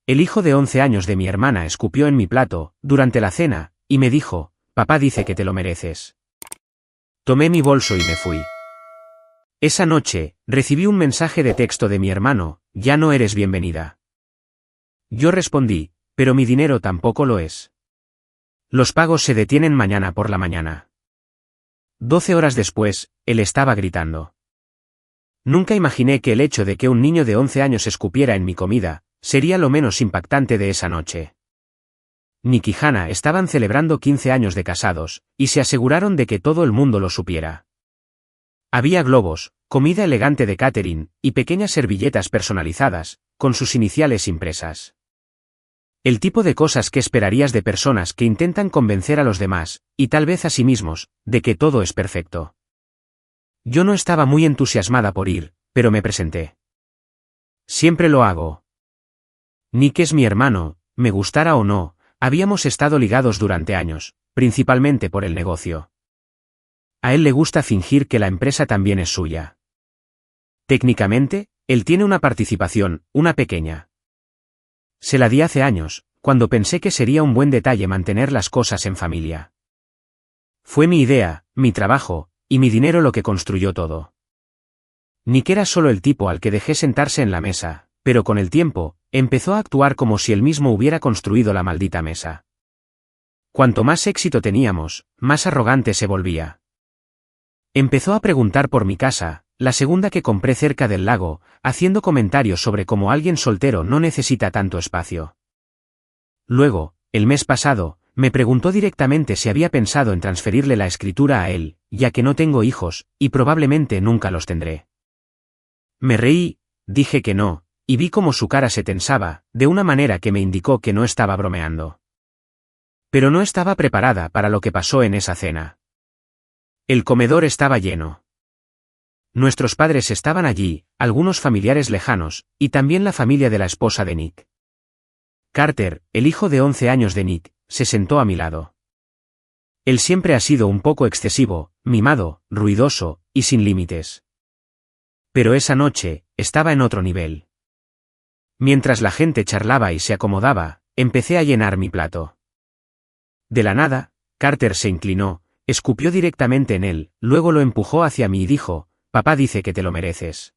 El hijo de 11 años de mi hermana escupió en mi plato, durante la cena, y me dijo, papá dice que te lo mereces. Tomé mi bolso y me fui. Esa noche, recibí un mensaje de texto de mi hermano, ya no eres bienvenida. Yo respondí, pero mi dinero tampoco lo es. Los pagos se detienen mañana por la mañana. 12 horas después, él estaba gritando. Nunca imaginé que el hecho de que un niño de 11 años escupiera en mi comida, sería lo menos impactante de esa noche. Nick y Hannah estaban celebrando 15 años de casados, y se aseguraron de que todo el mundo lo supiera. Había globos, comida elegante de catering, y pequeñas servilletas personalizadas, con sus iniciales impresas. El tipo de cosas que esperarías de personas que intentan convencer a los demás, y tal vez a sí mismos, de que todo es perfecto. Yo no estaba muy entusiasmada por ir, pero me presenté. Siempre lo hago. Nick es mi hermano, me gustara o no, habíamos estado ligados durante años, principalmente por el negocio. A él le gusta fingir que la empresa también es suya. Técnicamente, él tiene una participación, una pequeña. Se la di hace años, cuando pensé que sería un buen detalle mantener las cosas en familia. Fue mi idea, mi trabajo, y mi dinero lo que construyó todo. Nick era solo el tipo al que dejé sentarse en la mesa, pero con el tiempo, empezó a actuar como si él mismo hubiera construido la maldita mesa. Cuanto más éxito teníamos, más arrogante se volvía. Empezó a preguntar por mi casa, la segunda que compré cerca del lago, haciendo comentarios sobre cómo alguien soltero no necesita tanto espacio. Luego, el mes pasado, me preguntó directamente si había pensado en transferirle la escritura a él, ya que no tengo hijos, y probablemente nunca los tendré. Me reí, dije que no, y vi cómo su cara se tensaba, de una manera que me indicó que no estaba bromeando. Pero no estaba preparada para lo que pasó en esa cena. El comedor estaba lleno. Nuestros padres estaban allí, algunos familiares lejanos, y también la familia de la esposa de Nick. Carter, el hijo de 11 años de Nick, se sentó a mi lado. Él siempre ha sido un poco excesivo, mimado, ruidoso, y sin límites. Pero esa noche, estaba en otro nivel. Mientras la gente charlaba y se acomodaba, empecé a llenar mi plato. De la nada, Carter se inclinó, escupió directamente en él, luego lo empujó hacia mí y dijo, papá dice que te lo mereces.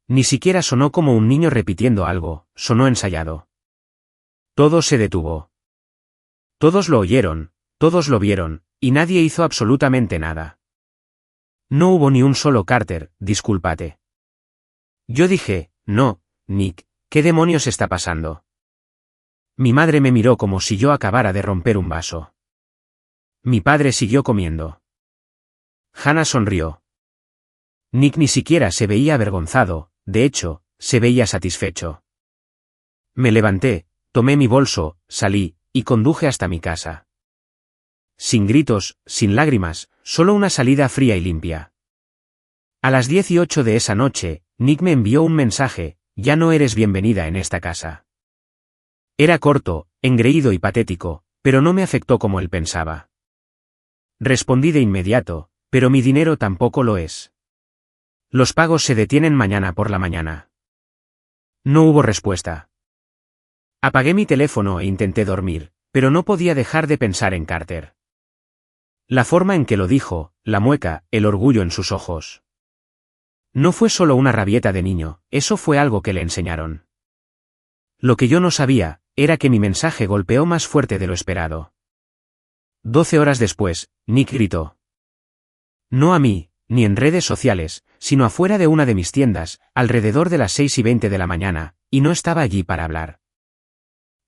Ni siquiera sonó como un niño repitiendo algo, sonó ensayado. Todo se detuvo. Todos lo oyeron, todos lo vieron, y nadie hizo absolutamente nada. No hubo ni un solo Carter, discúlpate. Yo dije, no, Nick, ¿qué demonios está pasando? Mi madre me miró como si yo acabara de romper un vaso. Mi padre siguió comiendo. Hannah sonrió. Nick ni siquiera se veía avergonzado, de hecho, se veía satisfecho. Me levanté, tomé mi bolso, salí, y conduje hasta mi casa. Sin gritos, sin lágrimas, solo una salida fría y limpia. A las 18 de esa noche, Nick me envió un mensaje, ya no eres bienvenida en esta casa. Era corto, engreído y patético, pero no me afectó como él pensaba. Respondí de inmediato, pero mi dinero tampoco lo es. Los pagos se detienen mañana por la mañana. No hubo respuesta. Apagué mi teléfono e intenté dormir, pero no podía dejar de pensar en Carter. La forma en que lo dijo, la mueca, el orgullo en sus ojos. No fue solo una rabieta de niño, eso fue algo que le enseñaron. Lo que yo no sabía, era que mi mensaje golpeó más fuerte de lo esperado. 12 horas después, Nick gritó. No a mí, ni en redes sociales, sino afuera de una de mis tiendas, alrededor de las 6:20 de la mañana, y no estaba allí para hablar.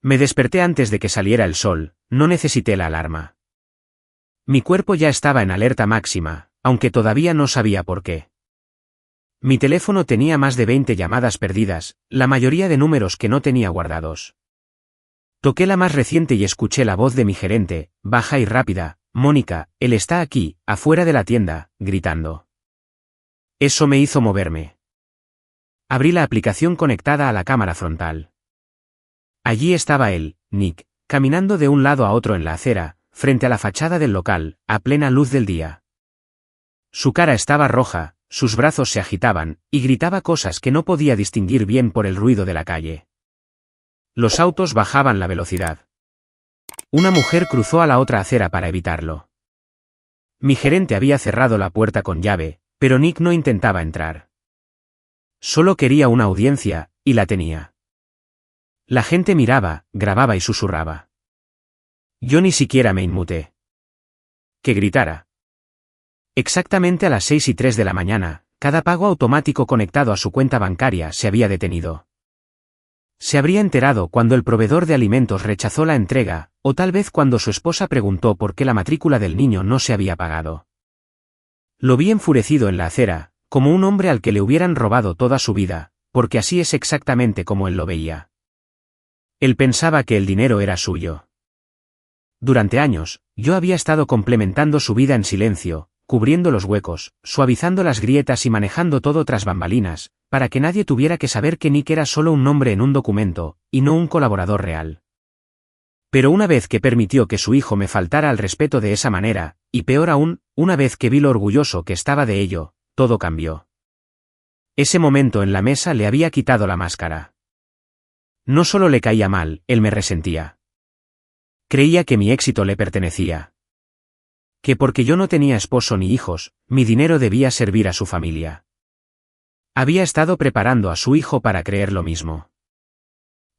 Me desperté antes de que saliera el sol, no necesité la alarma. Mi cuerpo ya estaba en alerta máxima, aunque todavía no sabía por qué. Mi teléfono tenía más de 20 llamadas perdidas, la mayoría de números que no tenía guardados. Toqué la más reciente y escuché la voz de mi gerente, baja y rápida, Mónica, él está aquí, afuera de la tienda, gritando. Eso me hizo moverme. Abrí la aplicación conectada a la cámara frontal. Allí estaba él, Nick, caminando de un lado a otro en la acera, frente a la fachada del local, a plena luz del día. Su cara estaba roja, sus brazos se agitaban, y gritaba cosas que no podía distinguir bien por el ruido de la calle. Los autos bajaban la velocidad. Una mujer cruzó a la otra acera para evitarlo. Mi gerente había cerrado la puerta con llave, pero Nick no intentaba entrar. Solo quería una audiencia, y la tenía. La gente miraba, grababa y susurraba. Yo ni siquiera me inmuté. Que gritara. Exactamente a las 6:03 de la mañana, cada pago automático conectado a su cuenta bancaria se había detenido. Se habría enterado cuando el proveedor de alimentos rechazó la entrega, o tal vez cuando su esposa preguntó por qué la matrícula del niño no se había pagado. Lo vi enfurecido en la acera, como un hombre al que le hubieran robado toda su vida, porque así es exactamente como él lo veía. Él pensaba que el dinero era suyo. Durante años, yo había estado complementando su vida en silencio, cubriendo los huecos, suavizando las grietas y manejando todo tras bambalinas, para que nadie tuviera que saber que Nick era solo un nombre en un documento, y no un colaborador real. Pero una vez que permitió que su hijo me faltara al respeto de esa manera, y peor aún, una vez que vi lo orgulloso que estaba de ello, todo cambió. Ese momento en la mesa le había quitado la máscara. No solo le caía mal, él me resentía. Creía que mi éxito le pertenecía. Que porque yo no tenía esposo ni hijos, mi dinero debía servir a su familia. Había estado preparando a su hijo para creer lo mismo.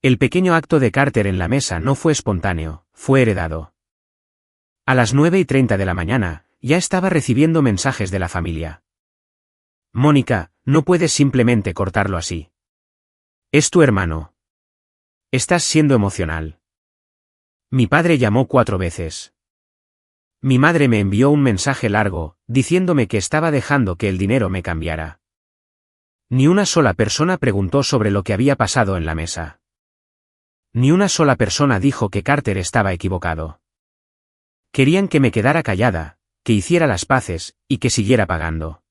El pequeño acto de Carter en la mesa no fue espontáneo, fue heredado. A las 9:30 de la mañana, ya estaba recibiendo mensajes de la familia. Mónica, no puedes simplemente cortarlo así. Es tu hermano. Estás siendo emocional. Mi padre llamó 4 veces. Mi madre me envió un mensaje largo, diciéndome que estaba dejando que el dinero me cambiara. Ni una sola persona preguntó sobre lo que había pasado en la mesa. Ni una sola persona dijo que Carter estaba equivocado. Querían que me quedara callada, que hiciera las paces, y que siguiera pagando.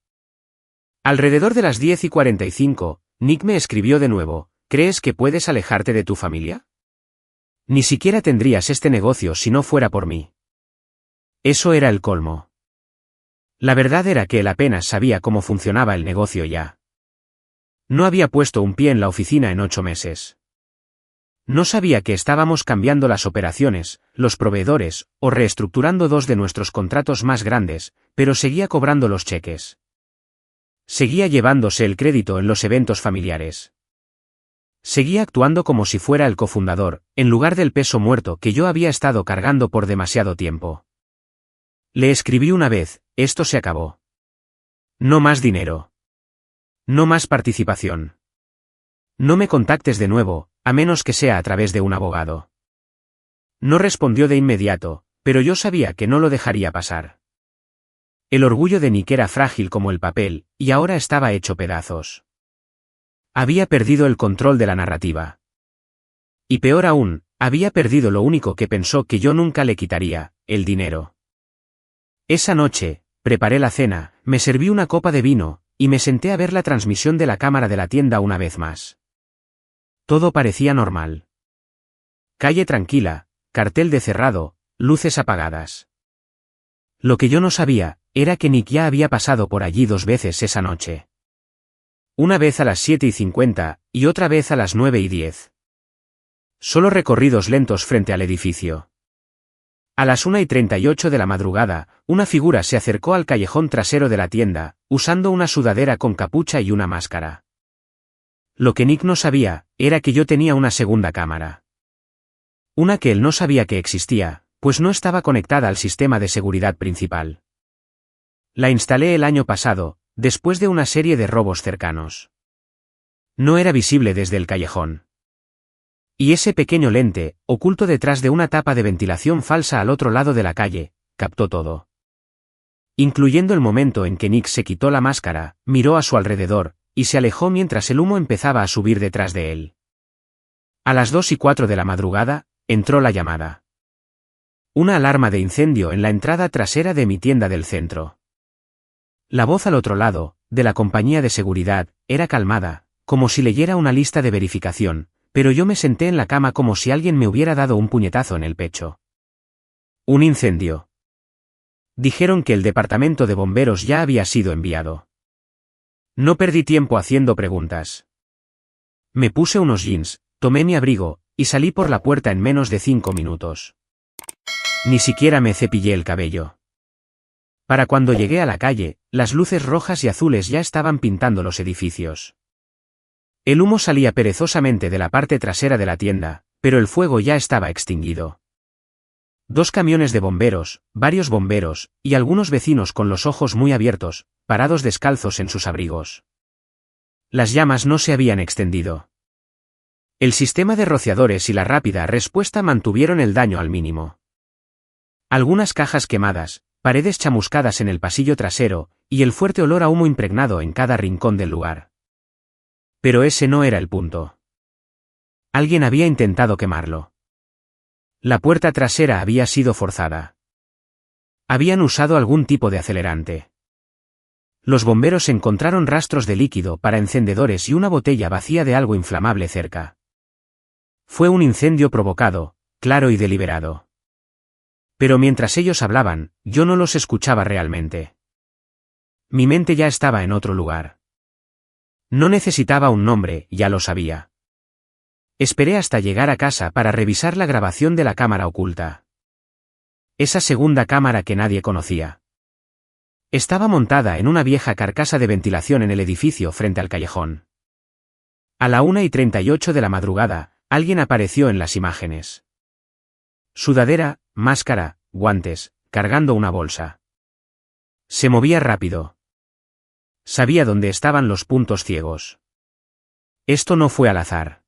Alrededor de las 10:45, Nick me escribió de nuevo, ¿crees que puedes alejarte de tu familia? Ni siquiera tendrías este negocio si no fuera por mí. Eso era el colmo. La verdad era que él apenas sabía cómo funcionaba el negocio ya. No había puesto un pie en la oficina en 8 meses. No sabía que estábamos cambiando las operaciones, los proveedores, o reestructurando 2 de nuestros contratos más grandes, pero seguía cobrando los cheques. Seguía llevándose el crédito en los eventos familiares. Seguía actuando como si fuera el cofundador, en lugar del peso muerto que yo había estado cargando por demasiado tiempo. Le escribí una vez, esto se acabó. No más dinero. No más participación. No me contactes de nuevo, a menos que sea a través de un abogado. No respondió de inmediato, pero yo sabía que no lo dejaría pasar. El orgullo de Nick era frágil como el papel, y ahora estaba hecho pedazos. Había perdido el control de la narrativa. Y peor aún, había perdido lo único que pensó que yo nunca le quitaría, el dinero. Esa noche, preparé la cena, me serví una copa de vino, y me senté a ver la transmisión de la cámara de la tienda una vez más. Todo parecía normal. Calle tranquila, cartel de cerrado, luces apagadas. Lo que yo no sabía, era que Nick ya había pasado por allí 2 veces esa noche. Una vez a las 7:50, y otra vez a las 9:10. Solo recorridos lentos frente al edificio. A las 1:38 de la madrugada, una figura se acercó al callejón trasero de la tienda, usando una sudadera con capucha y una máscara. Lo que Nick no sabía, era que yo tenía una segunda cámara. Una que él no sabía que existía, pues no estaba conectada al sistema de seguridad principal. La instalé el año pasado, después de una serie de robos cercanos. No era visible desde el callejón. Y ese pequeño lente, oculto detrás de una tapa de ventilación falsa al otro lado de la calle, captó todo. Incluyendo el momento en que Nick se quitó la máscara, miró a su alrededor, y se alejó mientras el humo empezaba a subir detrás de él. A las 2:04 de la madrugada, entró la llamada. Una alarma de incendio en la entrada trasera de mi tienda del centro. La voz al otro lado, de la compañía de seguridad, era calmada, como si leyera una lista de verificación, pero yo me senté en la cama como si alguien me hubiera dado un puñetazo en el pecho. Un incendio. Dijeron que el departamento de bomberos ya había sido enviado. No perdí tiempo haciendo preguntas. Me puse unos jeans, tomé mi abrigo, y salí por la puerta en menos de 5 minutos. Ni siquiera me cepillé el cabello. Para cuando llegué a la calle, las luces rojas y azules ya estaban pintando los edificios. El humo salía perezosamente de la parte trasera de la tienda, pero el fuego ya estaba extinguido. 2 camiones de bomberos, varios bomberos, y algunos vecinos con los ojos muy abiertos, parados descalzos en sus abrigos. Las llamas no se habían extendido. El sistema de rociadores y la rápida respuesta mantuvieron el daño al mínimo. Algunas cajas quemadas, paredes chamuscadas en el pasillo trasero, y el fuerte olor a humo impregnado en cada rincón del lugar. Pero ese no era el punto. Alguien había intentado quemarlo. La puerta trasera había sido forzada. Habían usado algún tipo de acelerante. Los bomberos encontraron rastros de líquido para encendedores y una botella vacía de algo inflamable cerca. Fue un incendio provocado, claro y deliberado. Pero mientras ellos hablaban, yo no los escuchaba realmente. Mi mente ya estaba en otro lugar. No necesitaba un nombre, ya lo sabía. Esperé hasta llegar a casa para revisar la grabación de la cámara oculta. Esa segunda cámara que nadie conocía. Estaba montada en una vieja carcasa de ventilación en el edificio frente al callejón. A la 1:38 de la madrugada, alguien apareció en las imágenes. Sudadera, máscara, guantes, cargando una bolsa. Se movía rápido. Sabía dónde estaban los puntos ciegos. Esto no fue al azar.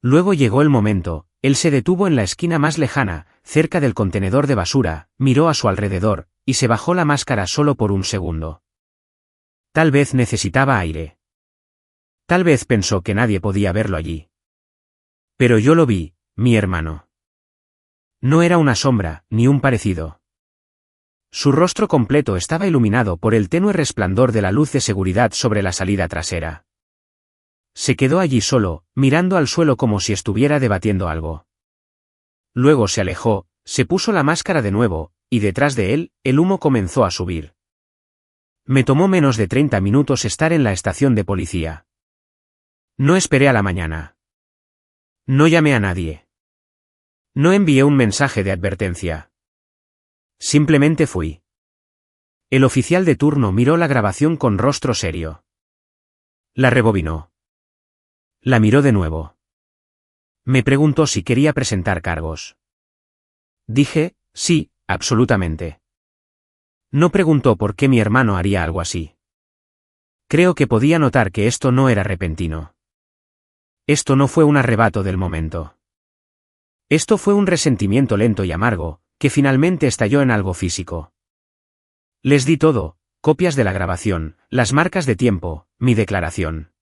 Luego llegó el momento, él se detuvo en la esquina más lejana, cerca del contenedor de basura, miró a su alrededor, y se bajó la máscara solo por un segundo. Tal vez necesitaba aire. Tal vez pensó que nadie podía verlo allí. Pero yo lo vi, mi hermano. No era una sombra, ni un parecido. Su rostro completo estaba iluminado por el tenue resplandor de la luz de seguridad sobre la salida trasera. Se quedó allí solo, mirando al suelo como si estuviera debatiendo algo. Luego se alejó, se puso la máscara de nuevo, y detrás de él, el humo comenzó a subir. Me tomó menos de 30 minutos estar en la estación de policía. No esperé a la mañana. No llamé a nadie. No envié un mensaje de advertencia. Simplemente fui. El oficial de turno miró la grabación con rostro serio. La rebobinó. La miró de nuevo. Me preguntó si quería presentar cargos. Dije, sí, absolutamente. No preguntó por qué mi hermano haría algo así. Creo que podía notar que esto no era repentino. Esto no fue un arrebato del momento. Esto fue un resentimiento lento y amargo, que finalmente estalló en algo físico. Les di todo, copias de la grabación, las marcas de tiempo, mi declaración.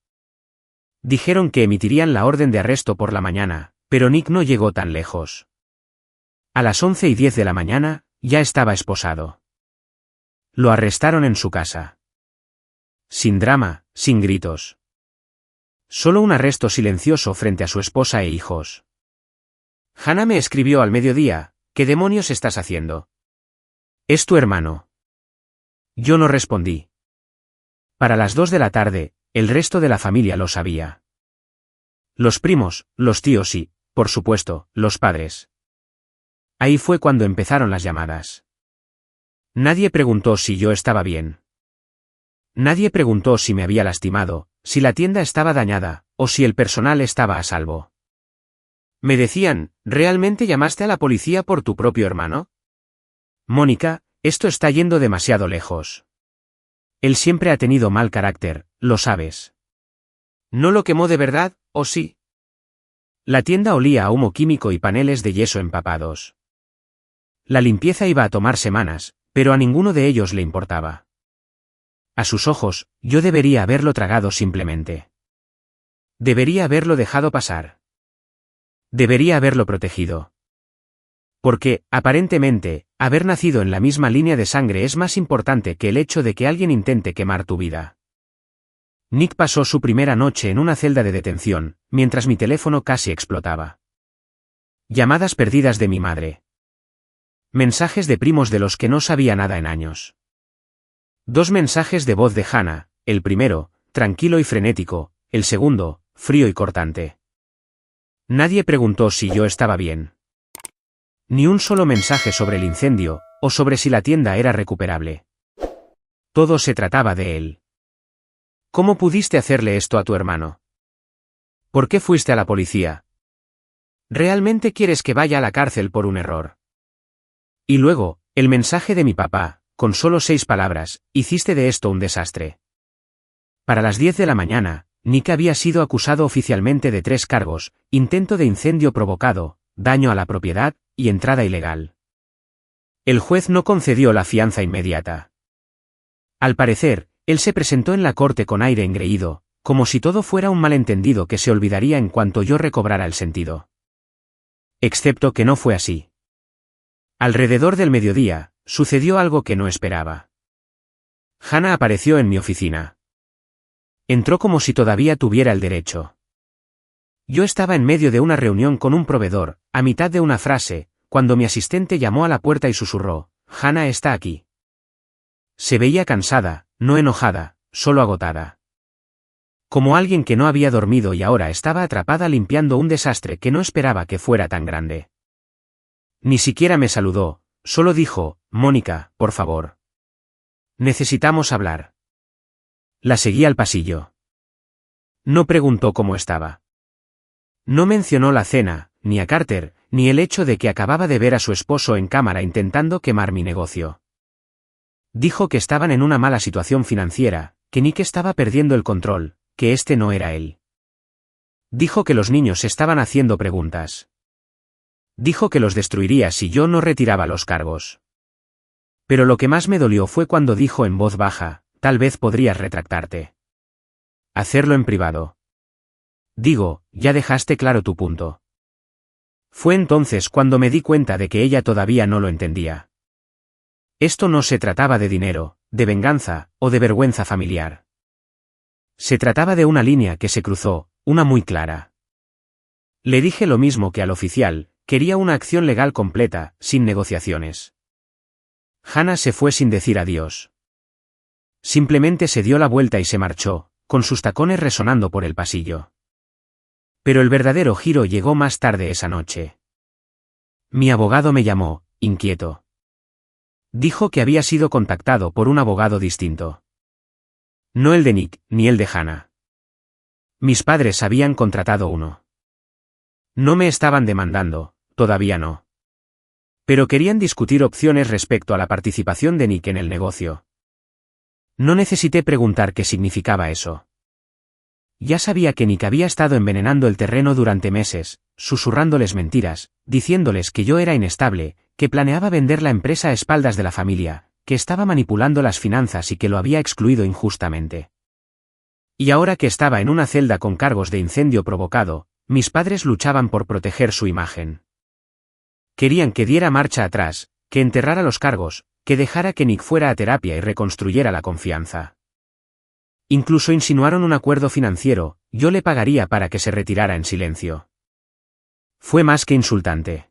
Dijeron que emitirían la orden de arresto por la mañana, pero Nick no llegó tan lejos. A las 11:10 de la mañana, ya estaba esposado. Lo arrestaron en su casa. Sin drama, sin gritos. Solo un arresto silencioso frente a su esposa e hijos. Hannah me escribió al mediodía, ¿qué demonios estás haciendo? Es tu hermano. Yo no respondí. Para las 2 de la tarde, el resto de la familia lo sabía. Los primos, los tíos y, por supuesto, los padres. Ahí fue cuando empezaron las llamadas. Nadie preguntó si yo estaba bien. Nadie preguntó si me había lastimado, si la tienda estaba dañada, o si el personal estaba a salvo. Me decían, ¿realmente llamaste a la policía por tu propio hermano? Mónica, esto está yendo demasiado lejos. Él siempre ha tenido mal carácter, lo sabes. ¿No lo quemó de verdad, o sí? La tienda olía a humo químico y paneles de yeso empapados. La limpieza iba a tomar semanas, pero a ninguno de ellos le importaba. A sus ojos, yo debería haberlo tragado simplemente. Debería haberlo dejado pasar. Debería haberlo protegido. Porque, aparentemente, haber nacido en la misma línea de sangre es más importante que el hecho de que alguien intente quemar tu vida. Nick pasó su primera noche en una celda de detención, mientras mi teléfono casi explotaba. Llamadas perdidas de mi madre. Mensajes de primos de los que no sabía nada en años. 2 mensajes de voz de Hannah, el primero, tranquilo y frenético, el segundo, frío y cortante. Nadie preguntó si yo estaba bien. Ni un solo mensaje sobre el incendio, o sobre si la tienda era recuperable. Todo se trataba de él. ¿Cómo pudiste hacerle esto a tu hermano? ¿Por qué fuiste a la policía? ¿Realmente quieres que vaya a la cárcel por un error? Y luego, el mensaje de mi papá, con solo 6 palabras: hiciste de esto un desastre. Para las 10 de la mañana, Nick había sido acusado oficialmente de 3 cargos: intento de incendio provocado, daño a la propiedad, y entrada ilegal. El juez no concedió la fianza inmediata. Al parecer, él se presentó en la corte con aire engreído, como si todo fuera un malentendido que se olvidaría en cuanto yo recobrara el sentido. Excepto que no fue así. Alrededor del mediodía, sucedió algo que no esperaba. Hannah apareció en mi oficina. Entró como si todavía tuviera el derecho. Yo estaba en medio de una reunión con un proveedor, a mitad de una frase, cuando mi asistente llamó a la puerta y susurró: «Hannah está aquí». Se veía cansada, no enojada, solo agotada. Como alguien que no había dormido y ahora estaba atrapada limpiando un desastre que no esperaba que fuera tan grande. Ni siquiera me saludó, solo dijo: «Mónica, por favor. Necesitamos hablar». La seguí al pasillo. No preguntó cómo estaba. No mencionó la cena, ni a Carter, ni el hecho de que acababa de ver a su esposo en cámara intentando quemar mi negocio. Dijo que estaban en una mala situación financiera, que Nick estaba perdiendo el control, que este no era él. Dijo que los niños estaban haciendo preguntas. Dijo que los destruiría si yo no retiraba los cargos. Pero lo que más me dolió fue cuando dijo en voz baja: «Tal vez podrías retractarte. Hacerlo en privado. Digo, ya dejaste claro tu punto». Fue entonces cuando me di cuenta de que ella todavía no lo entendía. Esto no se trataba de dinero, de venganza, o de vergüenza familiar. Se trataba de una línea que se cruzó, una muy clara. Le dije lo mismo que al oficial: quería una acción legal completa, sin negociaciones. Hannah se fue sin decir adiós. Simplemente se dio la vuelta y se marchó, con sus tacones resonando por el pasillo. Pero el verdadero giro llegó más tarde esa noche. Mi abogado me llamó, inquieto. Dijo que había sido contactado por un abogado distinto. No el de Nick, ni el de Hannah. Mis padres habían contratado uno. No me estaban demandando, todavía no. Pero querían discutir opciones respecto a la participación de Nick en el negocio. No necesité preguntar qué significaba eso. Ya sabía que Nick había estado envenenando el terreno durante meses, susurrándoles mentiras, diciéndoles que yo era inestable, que planeaba vender la empresa a espaldas de la familia, que estaba manipulando las finanzas y que lo había excluido injustamente. Y ahora que estaba en una celda con cargos de incendio provocado, mis padres luchaban por proteger su imagen. Querían que diera marcha atrás, que enterrara los cargos, que dejara que Nick fuera a terapia y reconstruyera la confianza. Incluso insinuaron un acuerdo financiero: yo le pagaría para que se retirara en silencio. Fue más que insultante.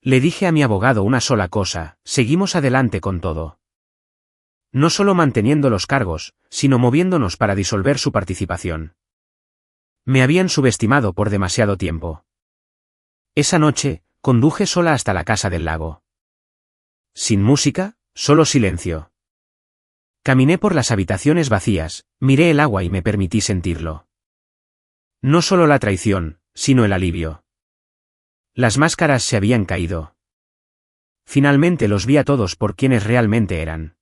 Le dije a mi abogado una sola cosa: seguimos adelante con todo. No solo manteniendo los cargos, sino moviéndonos para disolver su participación. Me habían subestimado por demasiado tiempo. Esa noche, conduje sola hasta la casa del lago. Sin música, solo silencio. Caminé por las habitaciones vacías, miré el agua y me permití sentirlo. No solo la traición, sino el alivio. Las máscaras se habían caído. Finalmente los vi a todos por quienes realmente eran.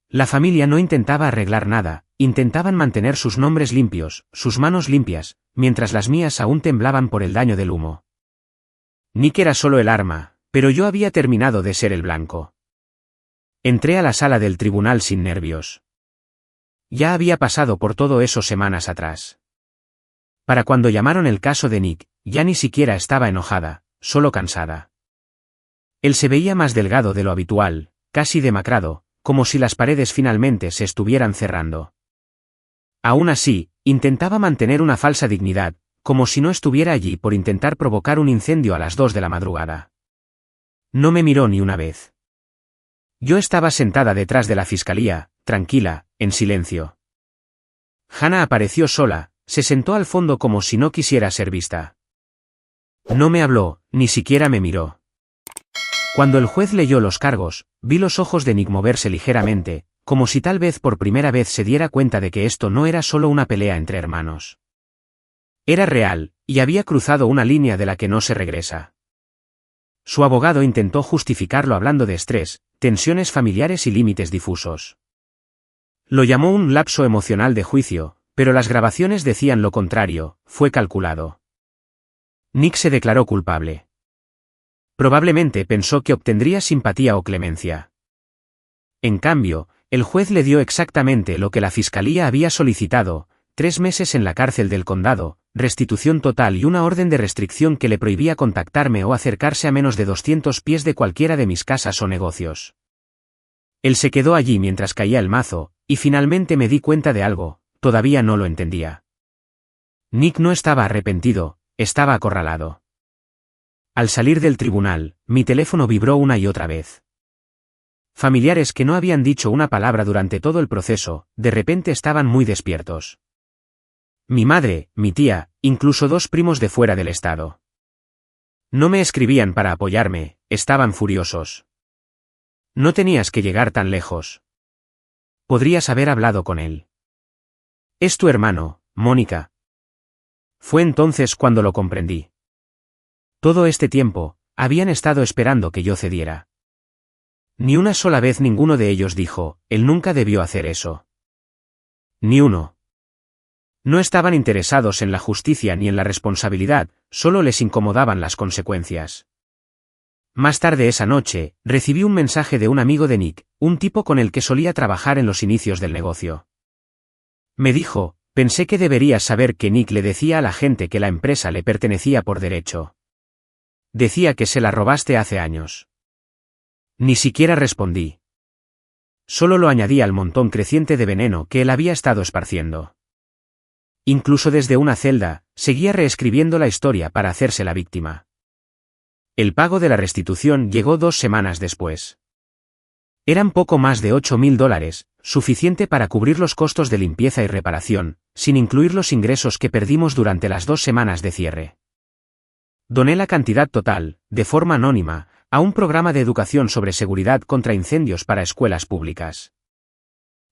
La familia no intentaba arreglar nada, intentaban mantener sus nombres limpios, sus manos limpias, mientras las mías aún temblaban por el daño del humo. Nick era solo el arma, pero yo había terminado de ser el blanco. Entré a la sala del tribunal sin nervios. Ya había pasado por todo eso semanas atrás. Para cuando llamaron el caso de Nick, ya ni siquiera estaba enojada, solo cansada. Él se veía más delgado de lo habitual, casi demacrado, como si las paredes finalmente se estuvieran cerrando. Aún así, intentaba mantener una falsa dignidad, como si no estuviera allí por intentar provocar un incendio a las 2 de la madrugada. No me miró ni una vez. Yo estaba sentada detrás de la fiscalía, tranquila, en silencio. Hannah apareció sola, se sentó al fondo como si no quisiera ser vista. No me habló, ni siquiera me miró. Cuando el juez leyó los cargos, vi los ojos de Nick moverse ligeramente, como si tal vez por primera vez se diera cuenta de que esto no era solo una pelea entre hermanos. Era real, y había cruzado una línea de la que no se regresa. Su abogado intentó justificarlo hablando de estrés, tensiones familiares y límites difusos. Lo llamó un lapso emocional de juicio, pero las grabaciones decían lo contrario, fue calculado. Nick se declaró culpable. Probablemente pensó que obtendría simpatía o clemencia. En cambio, el juez le dio exactamente lo que la fiscalía había solicitado: 3 meses en la cárcel del condado, restitución total y una orden de restricción que le prohibía contactarme o acercarse a menos de 200 pies de cualquiera de mis casas o negocios. Él se quedó allí mientras caía el mazo, y finalmente me di cuenta de algo, todavía no lo entendía. Nick no estaba arrepentido, estaba acorralado. Al salir del tribunal, mi teléfono vibró una y otra vez. Familiares que no habían dicho una palabra durante todo el proceso, de repente estaban muy despiertos. Mi madre, mi tía, incluso 2 primos de fuera del estado. No me escribían para apoyarme, estaban furiosos. No tenías que llegar tan lejos. Podrías haber hablado con él. Es tu hermano, Mónica. Fue entonces cuando lo comprendí. Todo este tiempo, habían estado esperando que yo cediera. Ni una sola vez ninguno de ellos dijo, él nunca debió hacer eso. Ni uno. No estaban interesados en la justicia ni en la responsabilidad, solo les incomodaban las consecuencias. Más tarde esa noche, recibí un mensaje de un amigo de Nick, un tipo con el que solía trabajar en los inicios del negocio. Me dijo: pensé que deberías saber que Nick le decía a la gente que la empresa le pertenecía por derecho. Decía que se la robaste hace años. Ni siquiera respondí. Solo lo añadí al montón creciente de veneno que él había estado esparciendo. Incluso desde una celda, seguía reescribiendo la historia para hacerse la víctima. El pago de la restitución llegó 2 semanas después. Eran poco más de $8.000, suficiente para cubrir los costos de limpieza y reparación, sin incluir los ingresos que perdimos durante las 2 semanas de cierre. Doné la cantidad total, de forma anónima, a un programa de educación sobre seguridad contra incendios para escuelas públicas.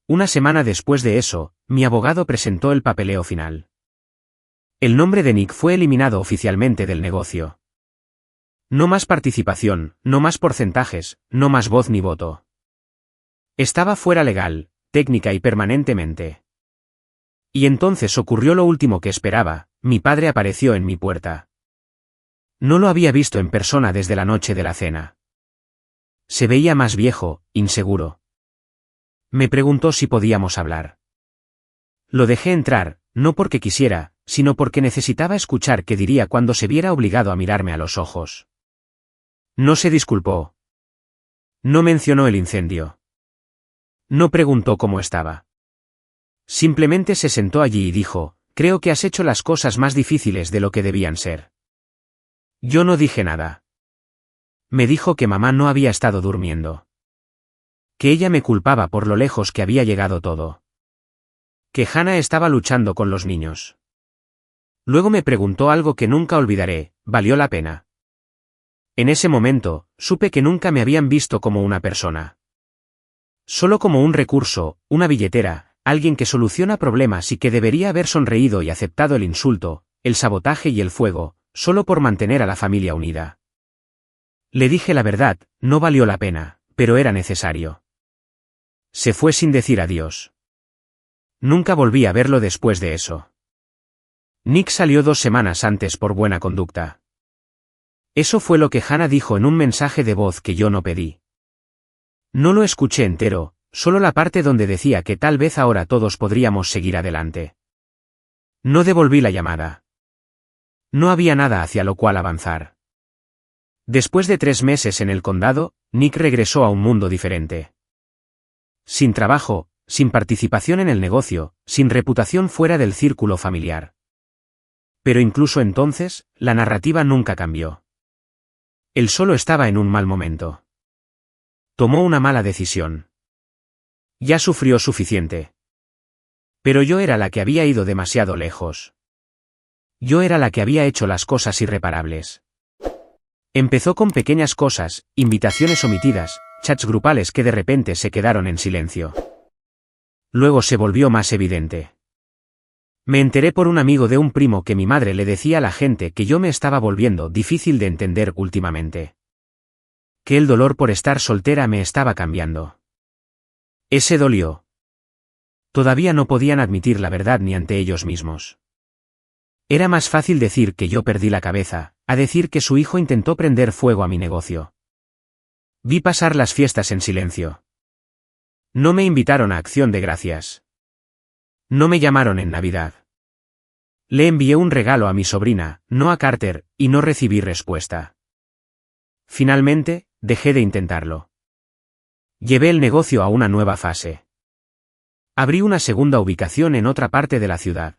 Una semana después de eso, mi abogado presentó el papeleo final. El nombre de Nick fue eliminado oficialmente del negocio. No más participación, no más porcentajes, no más voz ni voto. Estaba fuera legal, técnica y permanentemente. Y entonces ocurrió lo último que esperaba: mi padre apareció en mi puerta. No lo había visto en persona desde la noche de la cena. Se veía más viejo, inseguro. Me preguntó si podíamos hablar. Lo dejé entrar, no porque quisiera, sino porque necesitaba escuchar qué diría cuando se viera obligado a mirarme a los ojos. No se disculpó. No mencionó el incendio. No preguntó cómo estaba. Simplemente se sentó allí y dijo: creo que has hecho las cosas más difíciles de lo que debían ser. Yo no dije nada. Me dijo que mamá no había estado durmiendo. Que ella me culpaba por lo lejos que había llegado todo. Que Hannah estaba luchando con los niños. Luego me preguntó algo que nunca olvidaré: ¿valió la pena? En ese momento, supe que nunca me habían visto como una persona. Solo como un recurso, una billetera, alguien que soluciona problemas y que debería haber sonreído y aceptado el insulto, el sabotaje y el fuego, solo por mantener a la familia unida. Le dije la verdad: no valió la pena, pero era necesario. Se fue sin decir adiós. Nunca volví a verlo después de eso. Nick salió 2 semanas antes por buena conducta. Eso fue lo que Hannah dijo en un mensaje de voz que yo no pedí. No lo escuché entero, solo la parte donde decía que tal vez ahora todos podríamos seguir adelante. No devolví la llamada. No había nada hacia lo cual avanzar. Después de 3 meses en el condado, Nick regresó a un mundo diferente. Sin trabajo, sin participación en el negocio, sin reputación fuera del círculo familiar. Pero incluso entonces, la narrativa nunca cambió. Él solo estaba en un mal momento. Tomó una mala decisión. Ya sufrió suficiente. Pero yo era la que había ido demasiado lejos. Yo era la que había hecho las cosas irreparables. Empezó con pequeñas cosas, invitaciones omitidas, chats grupales que de repente se quedaron en silencio. Luego se volvió más evidente. Me enteré por un amigo de un primo que mi madre le decía a la gente que yo me estaba volviendo difícil de entender últimamente. Que el dolor por estar soltera me estaba cambiando. Ese dolió. Todavía no podían admitir la verdad ni ante ellos mismos. Era más fácil decir que yo perdí la cabeza, a decir que su hijo intentó prender fuego a mi negocio. Vi pasar las fiestas en silencio. No me invitaron a Acción de Gracias. No me llamaron en Navidad. Le envié un regalo a mi sobrina, no a Carter, y no recibí respuesta. Finalmente, dejé de intentarlo. Llevé el negocio a una nueva fase. Abrí una segunda ubicación en otra parte de la ciudad.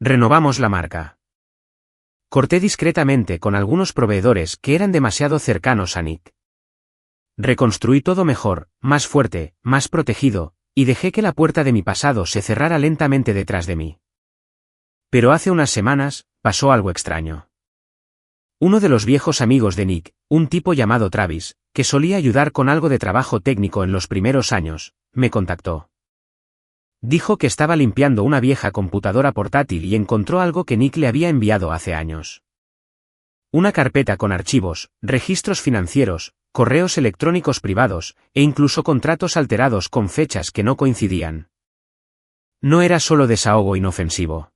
Renovamos la marca. Corté discretamente con algunos proveedores que eran demasiado cercanos a Nick. Reconstruí todo mejor, más fuerte, más protegido, y dejé que la puerta de mi pasado se cerrara lentamente detrás de mí. Pero hace unas semanas, pasó algo extraño. Uno de los viejos amigos de Nick, un tipo llamado Travis, que solía ayudar con algo de trabajo técnico en los primeros años, me contactó. Dijo que estaba limpiando una vieja computadora portátil y encontró algo que Nick le había enviado hace años. Una carpeta con archivos, registros financieros, correos electrónicos privados, e incluso contratos alterados con fechas que no coincidían. No era solo desahogo inofensivo.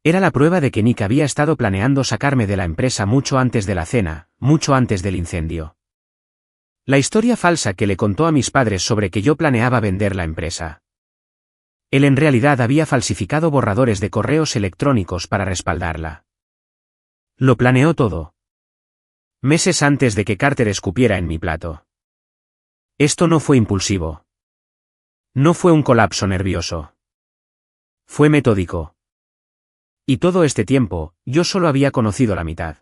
Era la prueba de que Nick había estado planeando sacarme de la empresa mucho antes de la cena, mucho antes del incendio. La historia falsa que le contó a mis padres sobre que yo planeaba vender la empresa. Él en realidad había falsificado borradores de correos electrónicos para respaldarla. Lo planeó todo. Meses antes de que Carter escupiera en mi plato. Esto no fue impulsivo. No fue un colapso nervioso. Fue metódico. Y todo este tiempo, yo solo había conocido la mitad.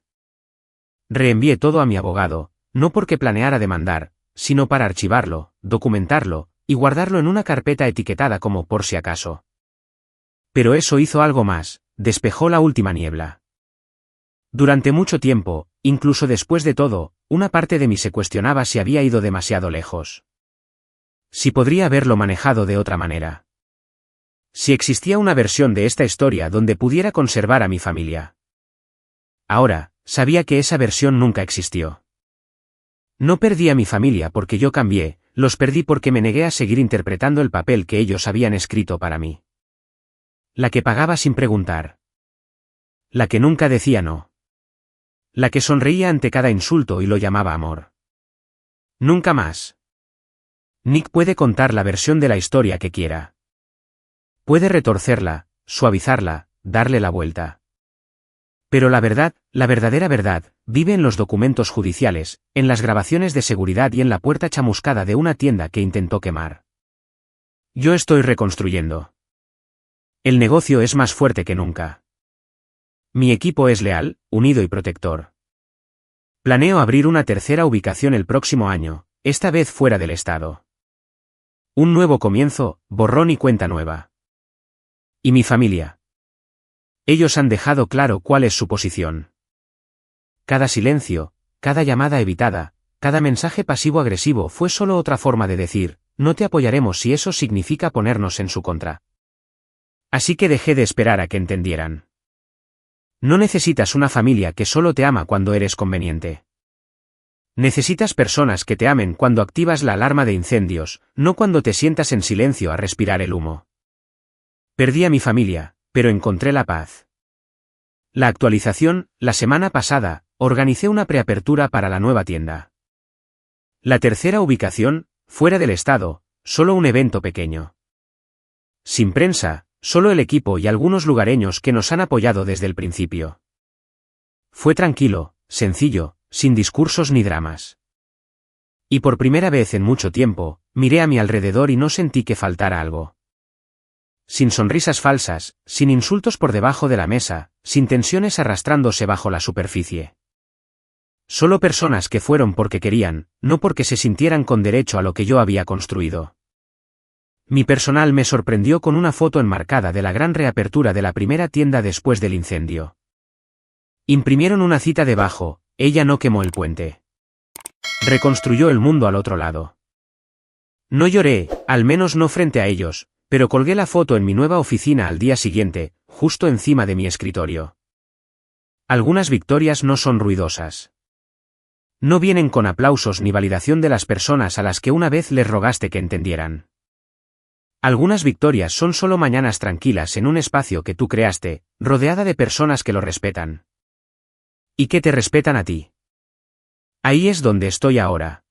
Reenvié todo a mi abogado, no porque planeara demandar, sino para archivarlo, documentarlo, y guardarlo en una carpeta etiquetada como por si acaso. Pero eso hizo algo más, despejó la última niebla. Durante mucho tiempo, incluso después de todo, una parte de mí se cuestionaba si había ido demasiado lejos. Si podría haberlo manejado de otra manera. Si existía una versión de esta historia donde pudiera conservar a mi familia. Ahora, sabía que esa versión nunca existió. No perdí a mi familia porque yo cambié, los perdí porque me negué a seguir interpretando el papel que ellos habían escrito para mí. La que pagaba sin preguntar. La que nunca decía no. La que sonreía ante cada insulto y lo llamaba amor. Nunca más. Nick puede contar la versión de la historia que quiera. Puede retorcerla, suavizarla, darle la vuelta. Pero la verdad, la verdadera verdad, vive en los documentos judiciales, en las grabaciones de seguridad y en la puerta chamuscada de una tienda que intentó quemar. Yo estoy reconstruyendo. El negocio es más fuerte que nunca. Mi equipo es leal, unido y protector. Planeo abrir una tercera ubicación el próximo año, esta vez fuera del estado. Un nuevo comienzo, borrón y cuenta nueva. ¿Y mi familia? Ellos han dejado claro cuál es su posición. Cada silencio, cada llamada evitada, cada mensaje pasivo-agresivo fue solo otra forma de decir, no te apoyaremos si eso significa ponernos en su contra. Así que dejé de esperar a que entendieran. No necesitas una familia que solo te ama cuando eres conveniente. Necesitas personas que te amen cuando activas la alarma de incendios, no cuando te sientas en silencio a respirar el humo. Perdí a mi familia, pero encontré la paz. La actualización, la semana pasada, organicé una preapertura para la nueva tienda. La tercera ubicación, fuera del estado, solo un evento pequeño. Sin prensa, solo el equipo y algunos lugareños que nos han apoyado desde el principio. Fue tranquilo, sencillo, sin discursos ni dramas. Y por primera vez en mucho tiempo, miré a mi alrededor y no sentí que faltara algo. Sin sonrisas falsas, sin insultos por debajo de la mesa, sin tensiones arrastrándose bajo la superficie. Solo personas que fueron porque querían, no porque se sintieran con derecho a lo que yo había construido. Mi personal me sorprendió con una foto enmarcada de la gran reapertura de la primera tienda después del incendio. Imprimieron una cita debajo: ella no quemó el puente. Reconstruyó el mundo al otro lado. No lloré, al menos no frente a ellos, pero colgué la foto en mi nueva oficina al día siguiente, justo encima de mi escritorio. Algunas victorias no son ruidosas. No vienen con aplausos ni validación de las personas a las que una vez les rogaste que entendieran. Algunas victorias son solo mañanas tranquilas en un espacio que tú creaste, rodeada de personas que lo respetan. Y que te respetan a ti. Ahí es donde estoy ahora.